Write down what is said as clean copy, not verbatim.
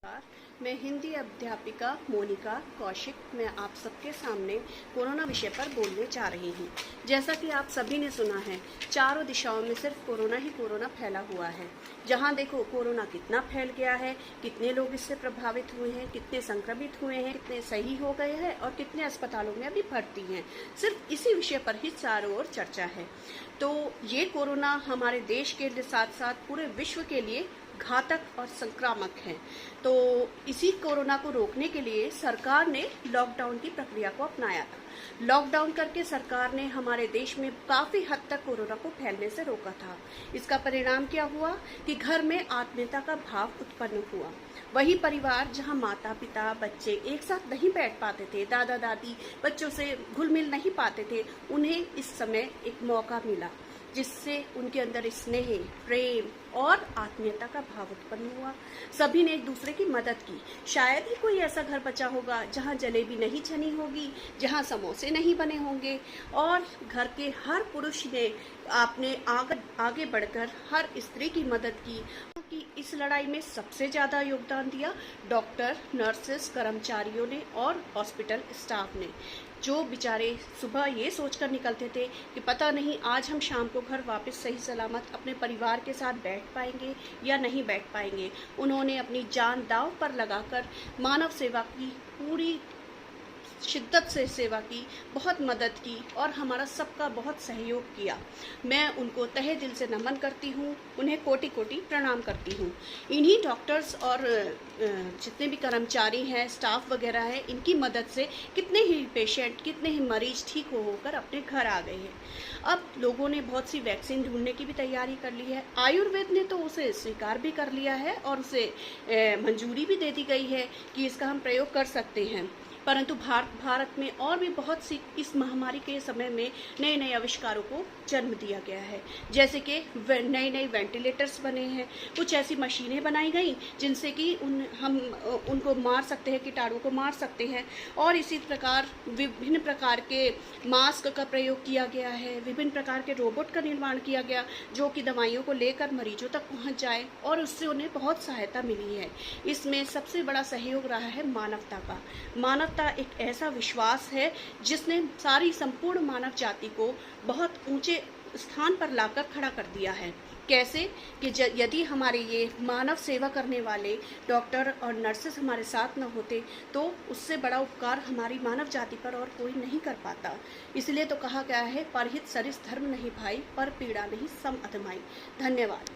नमस्कार, मैं हिंदी अध्यापिका मोनिका कौशिक। मैं आप सबके सामने कोरोना विषय पर बोलने जा रही हूँ। जैसा कि आप सभी ने सुना है, चारों दिशाओं में सिर्फ कोरोना ही कोरोना फैला हुआ है। जहाँ देखो कोरोना कितना फैल गया है, कितने लोग इससे प्रभावित हुए हैं, कितने संक्रमित हुए हैं, कितने सही हो गए हैं और कितने अस्पतालों में अभी भर्ती हैं। सिर्फ इसी विषय पर ही चारों ओर चर्चा है। तो ये कोरोना हमारे देश के साथ साथ पूरे विश्व के लिए घातक और संक्रामक है। तो इसी कोरोना को रोकने के लिए सरकार ने लॉकडाउन की प्रक्रिया को अपनाया था। लॉकडाउन करके सरकार ने हमारे देश में काफी हद तक कोरोना को फैलने से रोका था। इसका परिणाम क्या हुआ कि घर में आत्मीयता का भाव उत्पन्न हुआ। वही परिवार जहां माता पिता बच्चे एक साथ नहीं बैठ पाते थे, दादा दादी बच्चों से घुल मिल नहीं पाते थे, उन्हें इस समय एक मौका मिला जिससे उनके अंदर स्नेह, प्रेम और आत्मीयता का भाव उत्पन्न हुआ। सभी ने एक दूसरे की मदद की। शायद ही कोई ऐसा घर बचा होगा जहां जलेबी नहीं छनी होगी, जहां समोसे नहीं बने होंगे। और घर के हर पुरुष ने आपने आगे बढ़कर हर स्त्री की मदद की। कि इस लड़ाई में सबसे ज्यादा योगदान दिया डॉक्टर, नर्सेस, कर्मचारियों ने और हॉस्पिटल स्टाफ ने, जो बेचारे सुबह ये सोचकर निकलते थे कि पता नहीं आज हम शाम को घर वापस सही सलामत अपने परिवार के साथ बैठ पाएंगे या नहीं बैठ पाएंगे। उन्होंने अपनी जान दांव पर लगाकर मानव सेवा की, पूरी शिद्दत से सेवा की, बहुत मदद की और हमारा सबका बहुत सहयोग किया। मैं उनको तहे दिल से नमन करती हूँ, उन्हें कोटि कोटि प्रणाम करती हूँ। इन्हीं डॉक्टर्स और जितने भी कर्मचारी हैं, स्टाफ वगैरह है, इनकी मदद से कितने ही पेशेंट, कितने ही मरीज ठीक होकर अपने घर आ गए हैं। अब लोगों ने बहुत सी वैक्सीन ढूंढने की भी तैयारी कर ली है। आयुर्वेद ने तो उसे स्वीकार भी कर लिया है और उसे मंजूरी भी दे दी गई है कि इसका हम प्रयोग कर सकते हैं। परंतु भारत में और भी बहुत सी इस महामारी के समय में नए नए आविष्कारों को जन्म दिया गया है। जैसे कि नए नए वेंटिलेटर्स बने हैं, कुछ ऐसी मशीनें बनाई गई जिनसे कि हम उनको मार सकते हैं, कीटाणुओं को मार सकते हैं। और इसी प्रकार विभिन्न प्रकार के मास्क का प्रयोग किया गया है, विभिन्न प्रकार के रोबोट का निर्माण किया गया जो कि दवाइयों को लेकर मरीजों तक पहुंच जाए और उससे उन्हें बहुत सहायता मिली है। इसमें सबसे बड़ा सहयोग रहा है मानवता का। मानवता एक ऐसा विश्वास है जिसने सारी संपूर्ण मानव जाति को बहुत ऊंचे स्थान पर लाकर खड़ा कर दिया है। कैसे कि यदि हमारे ये मानव सेवा करने वाले डॉक्टर और नर्सेस हमारे साथ न होते तो उससे बड़ा उपकार हमारी मानव जाति पर और कोई नहीं कर पाता। इसलिए तो कहा गया है, परहित सरिस धर्म नहीं भाई, पर पीड़ा नहीं सम अधमाई। धन्यवाद।